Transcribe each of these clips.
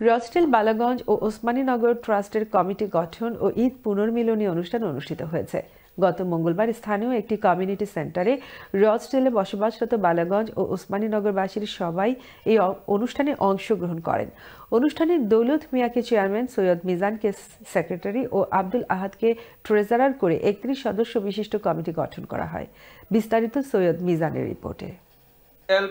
রস্টেল বালাগঞ্জ ও ওসমানীনগর ট্রাস্টের কমিটি গঠন ও ঈদ পুনর্মিলনী অনুষ্ঠান অনুষ্ঠিত হয়েছে। গত মঙ্গলবার স্থানীয় একটি কমিউনিটি সেন্টারে রস্টেলে বসবাসরত বালাগঞ্জ ও ওসমানীনগরবাসীর সবাই এই অনুষ্ঠানে অংশগ্রহণ করেন। অনুষ্ঠানে দৌলত মিয়াকে চেয়ারম্যান, সৈয়দ মিজানকে সেক্রেটারি ও আব্দুল আহাদকে ট্রেজারার করে ৩১ সদস্য বিশিষ্ট কমিটি গঠন করা হয়। বিস্তারিত সৈয়দ মিজানের রিপোর্টে।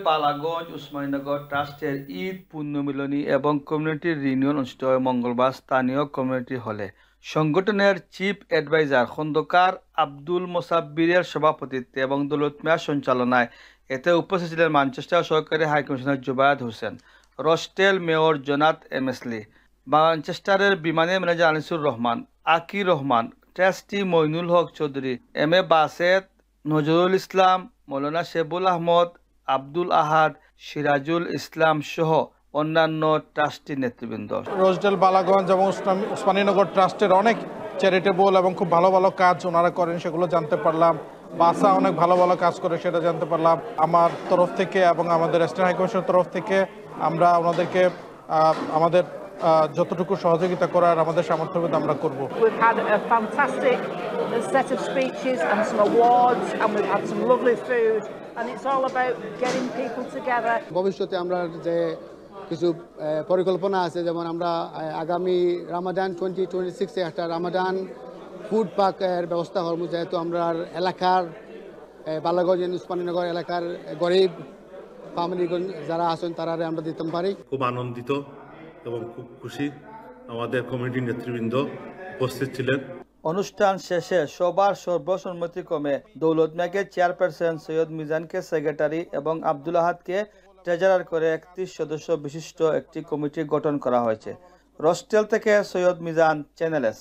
বালাগঞ্জ ওসমানীনগর ট্রাস্টের ঈদ পুনর্মিলনী এবং কমিউনিটি রিউনিয়ন অনুষ্ঠিত হয় মঙ্গলবার স্থানীয় কমিউনিটি হলে। সংগঠনের চিফ অ্যাডভাইজার খন্দকার আব্দুল মোসাব্বিরের সভাপতিত্বে এবং দৌলত মিয়ার সঞ্চালনায় এতে উপস্থিত ছিলেন ম্যানচেস্টার সহকারী হাই কমিশনার জুবায়েদ হোসেন, রস্টেল মেয়র জোনাথ এমএসলি, ম্যানচেস্টারের বিমানের manager Anisur Rahman, Akir Rahman, trustee Moinul Haque Chowdhury, M A Based, Nazrul Islam, মৌলানা শেবুল আহমদ, আব্দুল আহাদ, সিরাজুল ইসলাম সহ অন্যান্য ট্রাস্টি নেতৃবৃন্দ। রসডেল বালাগঞ্জ এবং ওসমানীনগর ট্রাস্টের অনেক চ্যারিটেবল এবং খুব ভালো ভালো কাজ ওনারা করেন, সেগুলো জানতে পারলাম। বাসা অনেক ভালো ভালো কাজ করে, সেটা জানতে পারলাম। আমার তরফ থেকে এবং আমাদের স্টেট হাই কমিশনের তরফ থেকে আমরা ওনাদেরকে আমাদের যতটুকু সহযোগিতা করার আমাদের সামর্থ্য আমরা করব। We've had a fantastic set of speeches and some awards, and we've had some lovely food, and it's all about getting people together. ভবিষ্যতে আমরা যে কিছু পরিকল্পনা আছে, যেমন আমরা আগামী রামাদান 2026-এ একটা রামাদান ফুড পার্কের ব্যবস্থা করব, যেহেতু আমরা এলাকার বালাগঞ্জ ওসমানীনগর এলাকার গরিব ফ্যামিলিগণ যারা আছেন তারা আমরা দিতে পারি। খুব আনন্দিত এবং খুব খুশি আমাদের কমিউনিটি নেতৃবৃন্দ উপস্থিত ছিলেন। অনুষ্ঠান শেষে সবার সর্বসম্মতিক্রমে দৌলত মিয়াকে চেয়ারপারসন, সৈয়দ মিজানকে সেক্রেটারি এবং আব্দুল আহাদকে ট্রেজারার করে ৩১ সদস্য বিশিষ্ট একটি কমিটি গঠন করা হয়েছে। রস্টেল থেকে সৈয়দ মিজান, চ্যানেল এস।